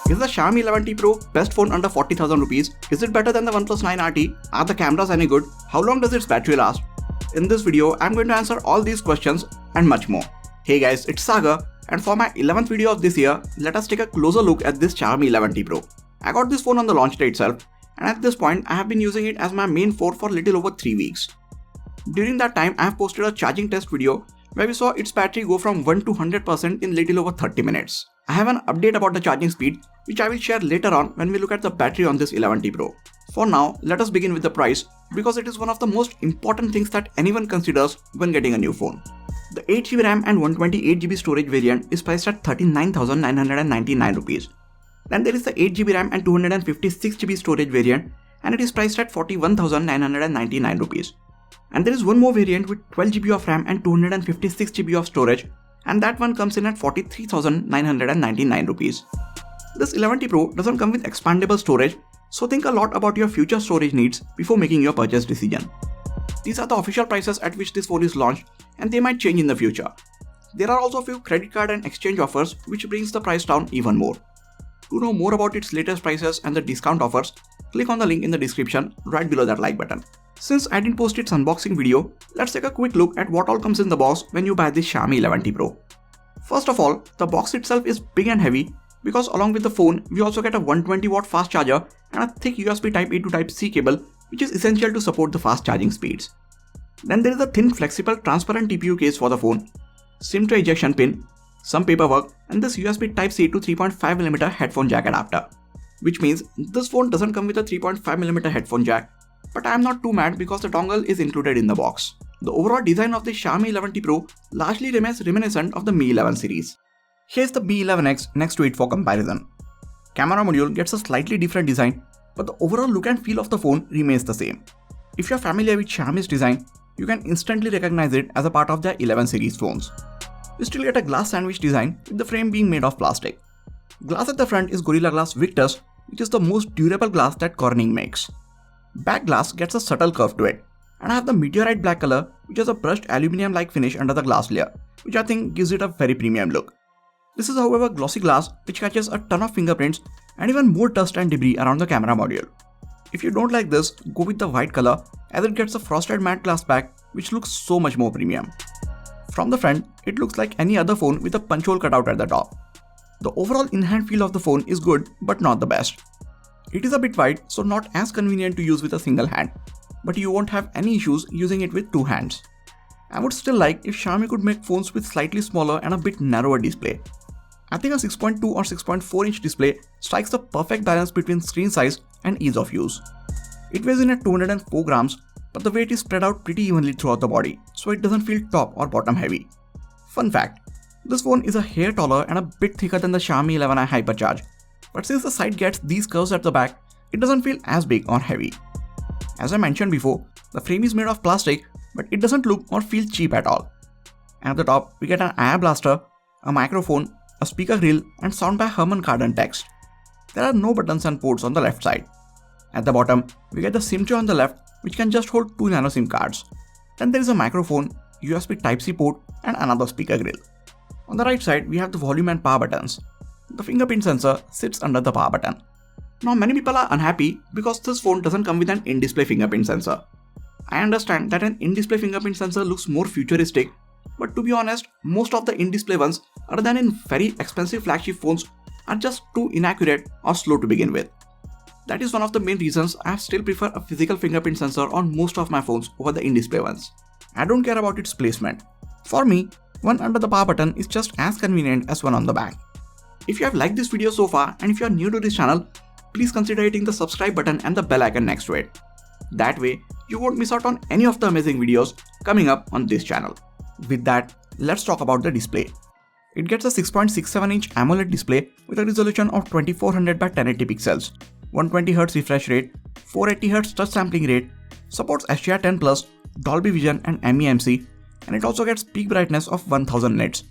Is the Xiaomi 11T Pro best phone under 40,000 rupees? Is it better than the OnePlus 9 RT? Are the cameras any good? How long does its battery last? In this video, I'm going to answer all these questions and much more. Hey guys, it's Sagar, and for my 11th video of this year, let us take a closer look at this Xiaomi 11T Pro. I got this phone on the launch day itself, and at this point, I have been using it as my main phone for little over 3 weeks. During that time, I have posted a charging test video where we saw its battery go from 1 to 100% in little over 30 minutes. I have an update about the charging speed, which I will share later on when we look at the battery on this 11T Pro. For now, let us begin with the price, because it is one of the most important things that anyone considers when getting a new phone. The 8GB RAM and 128GB storage variant is priced at 39,999 rupees. Then there is the 8GB RAM and 256GB storage variant, and it is priced at 41,999 rupees. And there is one more variant with 12GB of RAM and 256GB of storage, and that one comes in at 43,999 rupees. This 11T Pro doesn't come with expandable storage, so think a lot about your future storage needs before making your purchase decision. These are the official prices at which this phone is launched, and they might change in the future. There are also a few credit card and exchange offers, which brings the price down even more. To know more about its latest prices and the discount offers, click on the link in the description right below that like button. Since I didn't post its unboxing video, let's take a quick look at what all comes in the box when you buy this Xiaomi 11T Pro. First of all, the box itself is big and heavy, because along with the phone, we also get a 120W fast charger and a thick USB Type-A to Type-C cable, which is essential to support the fast charging speeds. Then there is a thin, flexible, transparent TPU case for the phone, SIM tray ejection pin, some paperwork, and this USB Type-C to 3.5mm headphone jack adapter. Which means this phone doesn't come with a 3.5mm headphone jack, but I am not too mad because the dongle is included in the box. The overall design of the Xiaomi 11T Pro largely remains reminiscent of the Mi 11 series. Here's the Mi 11X next to it for comparison. Camera module gets a slightly different design, but the overall look and feel of the phone remains the same. If you're familiar with Xiaomi's design, you can instantly recognize it as a part of their 11 series phones. You still get a glass sandwich design with the frame being made of plastic. Glass at the front is Gorilla Glass Victus, which is the most durable glass that Corning makes. Back glass gets a subtle curve to it, and I have the meteorite black color, which has a brushed aluminium-like finish under the glass layer, which I think gives it a very premium look. This is however glossy glass which catches a ton of fingerprints and even more dust and debris around the camera module. If you don't like this, go with the white color, as it gets a frosted matte glass back which looks so much more premium. From the front, it looks like any other phone with a punch hole cutout at the top. The overall in-hand feel of the phone is good, but not the best. It is a bit wide, so not as convenient to use with a single hand, but you won't have any issues using it with two hands. I would still like if Xiaomi could make phones with slightly smaller and a bit narrower display. I think a 6.2 or 6.4 inch display strikes the perfect balance between screen size and ease of use. It weighs in at 204 grams, but the weight is spread out pretty evenly throughout the body, so it doesn't feel top or bottom heavy. Fun fact, this phone is a hair taller and a bit thicker than the Xiaomi 11i Hypercharge, but since the side gets these curves at the back, it doesn't feel as big or heavy. As I mentioned before, the frame is made of plastic, but it doesn't look or feel cheap at all. And at the top, we get an IR blaster, a microphone, a speaker grill, and sound by Harman Kardon text. There are no buttons and ports on the left side. At the bottom, we get the SIM tray on the left, which can just hold 2 nano SIM cards. Then there is a microphone, USB Type-C port, and another speaker grill. On the right side, we have the volume and power buttons. The fingerprint sensor sits under the power button. Now many people are unhappy because this phone doesn't come with an in-display fingerprint sensor. I understand that an in-display fingerprint sensor looks more futuristic, but to be honest, most of the in-display ones, other than in very expensive flagship phones, are just too inaccurate or slow to begin with. That is one of the main reasons I still prefer a physical fingerprint sensor on most of my phones over the in-display ones. I don't care about its placement. For me, one under the power button is just as convenient as one on the back. If you have liked this video so far, and if you are new to this channel, please consider hitting the subscribe button and the bell icon next to it. That way, you won't miss out on any of the amazing videos coming up on this channel. With that, let's talk about the display. It gets a 6.67-inch AMOLED display with a resolution of 2400 by 1080 pixels, 120Hz refresh rate, 480Hz touch sampling rate, supports HDR10+, Dolby Vision and MEMC, and it also gets peak brightness of 1000 nits.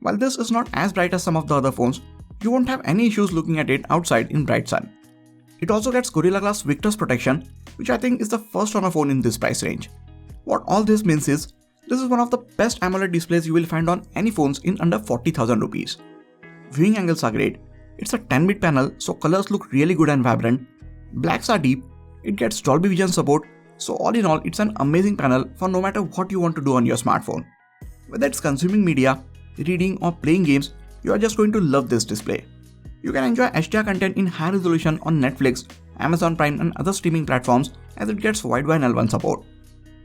While this is not as bright as some of the other phones, you won't have any issues looking at it outside in bright sun. It also gets Gorilla Glass Victus protection, which I think is the first on a phone in this price range. What all this means is, this is one of the best AMOLED displays you will find on any phones in under 40,000 rupees. Viewing angles are great. It's a 10-bit panel, so colors look really good and vibrant. Blacks are deep, it gets Dolby Vision support, so all in all it's an amazing panel for no matter what you want to do on your smartphone. Whether it's consuming media, reading or playing games, you are just going to love this display. You can enjoy HDR content in high resolution on Netflix, Amazon Prime and other streaming platforms as it gets wideband L1 support.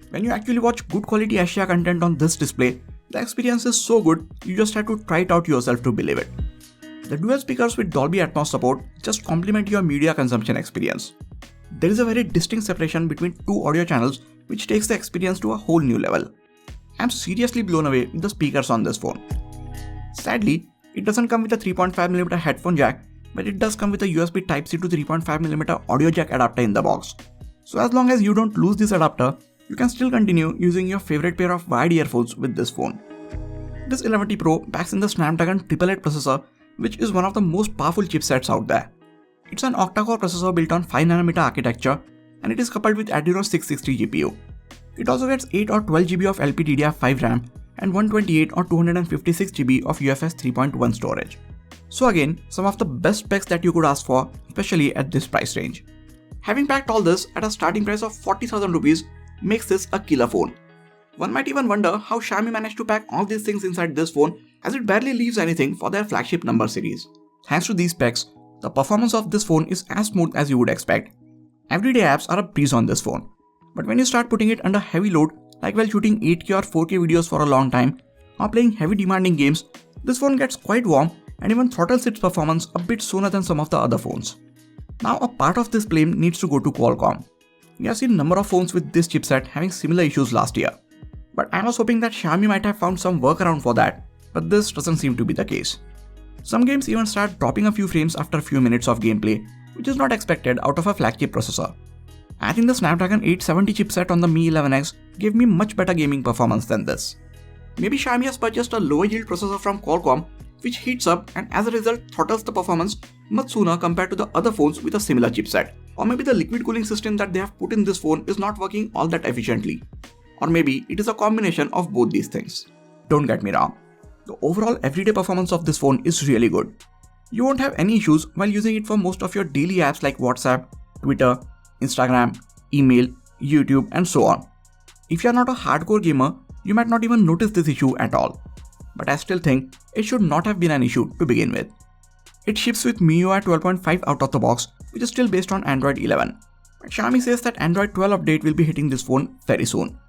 When you actually watch good quality HDR content on this display, the experience is so good you just have to try it out yourself to believe it. The dual speakers with Dolby Atmos support just complement your media consumption experience. There is a very distinct separation between two audio channels which takes the experience to a whole new level. I'm seriously blown away with the speakers on this phone. Sadly, it doesn't come with a 3.5mm headphone jack, but it does come with a USB Type-C to 3.5mm audio jack adapter in the box. So as long as you don't lose this adapter, you can still continue using your favorite pair of wired earphones with this phone. This 11T Pro backs in the Snapdragon 888 processor, which is one of the most powerful chipsets out there. It's an octa-core processor built on 5nm architecture and it is coupled with Adreno 660 GPU. It also gets 8 or 12GB of LPDDR5 RAM and 128 or 256GB of UFS 3.1 storage. So again, some of the best specs that you could ask for, especially at this price range. Having packed all this at a starting price of 40,000 rupees makes this a killer phone. One might even wonder how Xiaomi managed to pack all these things inside this phone as it barely leaves anything for their flagship number series. Thanks to these specs, the performance of this phone is as smooth as you would expect. Everyday apps are a breeze on this phone, but when you start putting it under heavy load like while shooting 8K or 4K videos for a long time or playing heavy demanding games, this phone gets quite warm and even throttles its performance a bit sooner than some of the other phones. Now a part of this blame needs to go to Qualcomm. We have seen a number of phones with this chipset having similar issues last year. But I was hoping that Xiaomi might have found some workaround for that, but this doesn't seem to be the case. Some games even start dropping a few frames after a few minutes of gameplay, which is not expected out of a flagship processor. I think the Snapdragon 870 chipset on the Mi 11X gave me much better gaming performance than this. Maybe Xiaomi has purchased a lower yield processor from Qualcomm which heats up and as a result throttles the performance much sooner compared to the other phones with a similar chipset. Or maybe the liquid cooling system that they have put in this phone is not working all that efficiently. Or maybe it is a combination of both these things. Don't get me wrong, the overall everyday performance of this phone is really good. You won't have any issues while using it for most of your daily apps like WhatsApp, Twitter, Instagram, email, YouTube and so on. If you are not a hardcore gamer, you might not even notice this issue at all. But I still think it should not have been an issue to begin with. It ships with MIUI 12.5 out of the box, which is still based on Android 11. But Xiaomi says that Android 12 update will be hitting this phone very soon.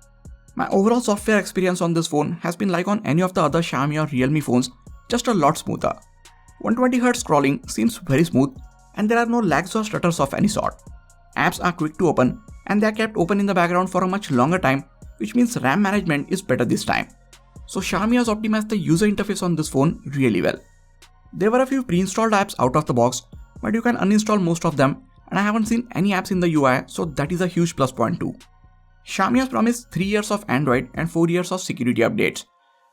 My overall software experience on this phone has been like on any of the other Xiaomi or Realme phones, just a lot smoother. 120Hz scrolling seems very smooth and there are no lags or stutters of any sort. Apps are quick to open and they are kept open in the background for a much longer time, which means RAM management is better this time. So Xiaomi has optimized the user interface on this phone really well. There were a few pre-installed apps out of the box, but you can uninstall most of them and I haven't seen any apps in the UI, so that is a huge plus point too. Xiaomi has promised 3 years of Android and 4 years of security updates,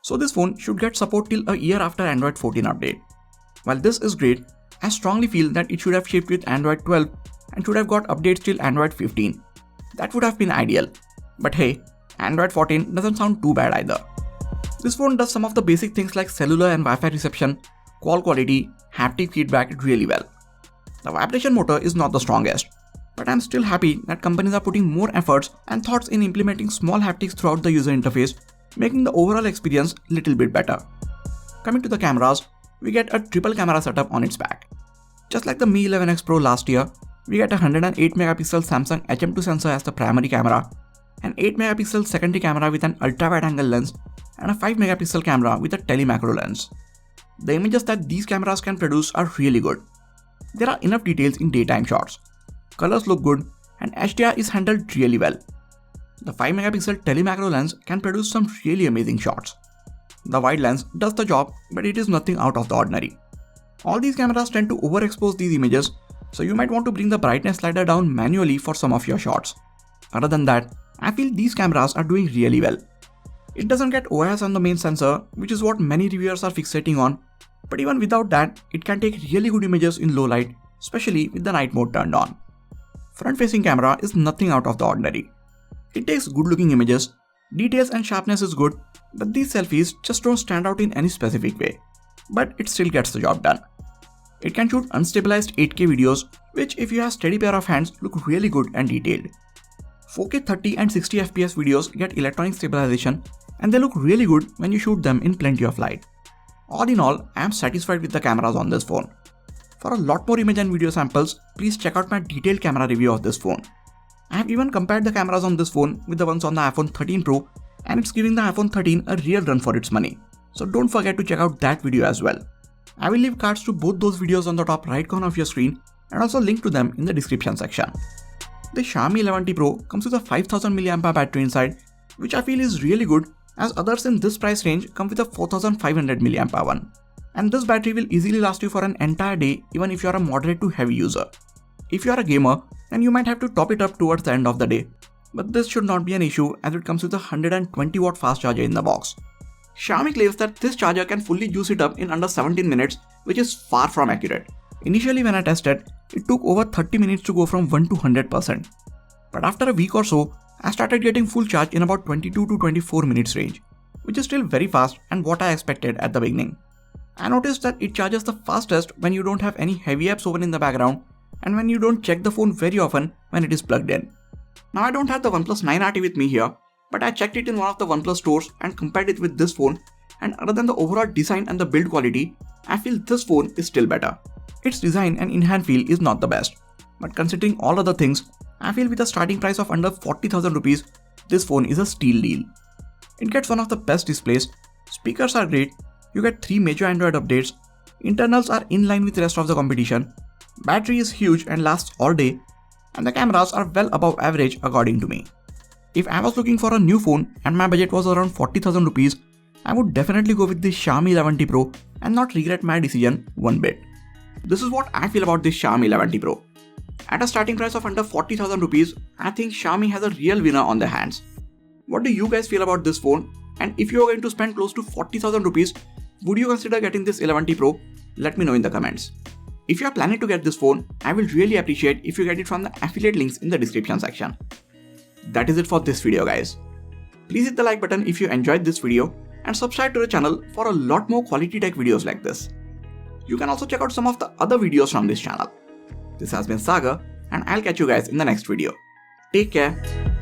so this phone should get support till a year after Android 14 update. While this is great, I strongly feel that it should have shipped with Android 12 and should have got updates till Android 15. That would have been ideal. But hey, Android 14 doesn't sound too bad either. This phone does some of the basic things like cellular and Wi-Fi reception, call quality, haptic feedback really well. The vibration motor is not the strongest, but I'm still happy that companies are putting more efforts and thoughts in implementing small haptics throughout the user interface, making the overall experience little bit better. Coming to the cameras, we get a triple camera setup on its back. Just like the Mi 11X Pro last year, we get a 108MP Samsung HM2 sensor as the primary camera, an 8MP secondary camera with an ultra-wide-angle lens, and a 5MP camera with a tele-macro lens. The images that these cameras can produce are really good. There are enough details in daytime shots. Colors look good and HDR is handled really well. The 5MP tele-macro lens can produce some really amazing shots. The wide lens does the job, but it is nothing out of the ordinary. All these cameras tend to overexpose these images, so you might want to bring the brightness slider down manually for some of your shots. Other than that, I feel these cameras are doing really well. It doesn't get OIS on the main sensor, which is what many reviewers are fixating on, but even without that, it can take really good images in low light, especially with the night mode turned on. Front-facing camera is nothing out of the ordinary. It takes good-looking images, details and sharpness is good, but these selfies just don't stand out in any specific way. But it still gets the job done. It can shoot unstabilized 8K videos, which if you have steady pair of hands look really good and detailed. 4K 30 and 60 FPS videos get electronic stabilization and they look really good when you shoot them in plenty of light. All in all, I am satisfied with the cameras on this phone. For a lot more image and video samples, please check out my detailed camera review of this phone. I have even compared the cameras on this phone with the ones on the iPhone 13 Pro, and it's giving the iPhone 13 a real run for its money. So don't forget to check out that video as well. I will leave cards to both those videos on the top right corner of your screen and also link to them in the description section. The Xiaomi 11T Pro comes with a 5000 mAh battery inside, which I feel is really good as others in this price range come with a 4500 mAh one. And this battery will easily last you for an entire day even if you are a moderate to heavy user. If you are a gamer, then you might have to top it up towards the end of the day. But this should not be an issue as it comes with a 120 watt fast charger in the box. Xiaomi claims that this charger can fully juice it up in under 17 minutes, which is far from accurate. Initially when I tested, it took over 30 minutes to go from 1 to 100%. But after a week or so, I started getting full charge in about 22 to 24 minutes range, which is still very fast and what I expected at the beginning. I noticed that it charges the fastest when you don't have any heavy apps open in the background and when you don't check the phone very often when it is plugged in. Now I don't have the OnePlus 9RT with me here, but I checked it in one of the OnePlus stores and compared it with this phone, and other than the overall design and the build quality, I feel this phone is still better. Its design and in-hand feel is not the best, but considering all other things, I feel with a starting price of under 40,000 rupees, this phone is a steal deal. It gets one of the best displays, speakers are great, you get 3 major Android updates, internals are in line with the rest of the competition, battery is huge and lasts all day, and the cameras are well above average according to me. If I was looking for a new phone and my budget was around 40,000 rupees, I would definitely go with the Xiaomi 11T Pro and not regret my decision one bit. This is what I feel about this Xiaomi 11T Pro. At a starting price of under 40,000 rupees, I think Xiaomi has a real winner on their hands. What do you guys feel about this phone? And if you are going to spend close to 40,000 rupees, would you consider getting this 11T Pro? Let me know in the comments. If you are planning to get this phone, I will really appreciate if you get it from the affiliate links in the description section. That is it for this video guys. Please hit the like button if you enjoyed this video and subscribe to the channel for a lot more quality tech videos like this. You can also check out some of the other videos from this channel. This has been Sagar and I'll catch you guys in the next video. Take care.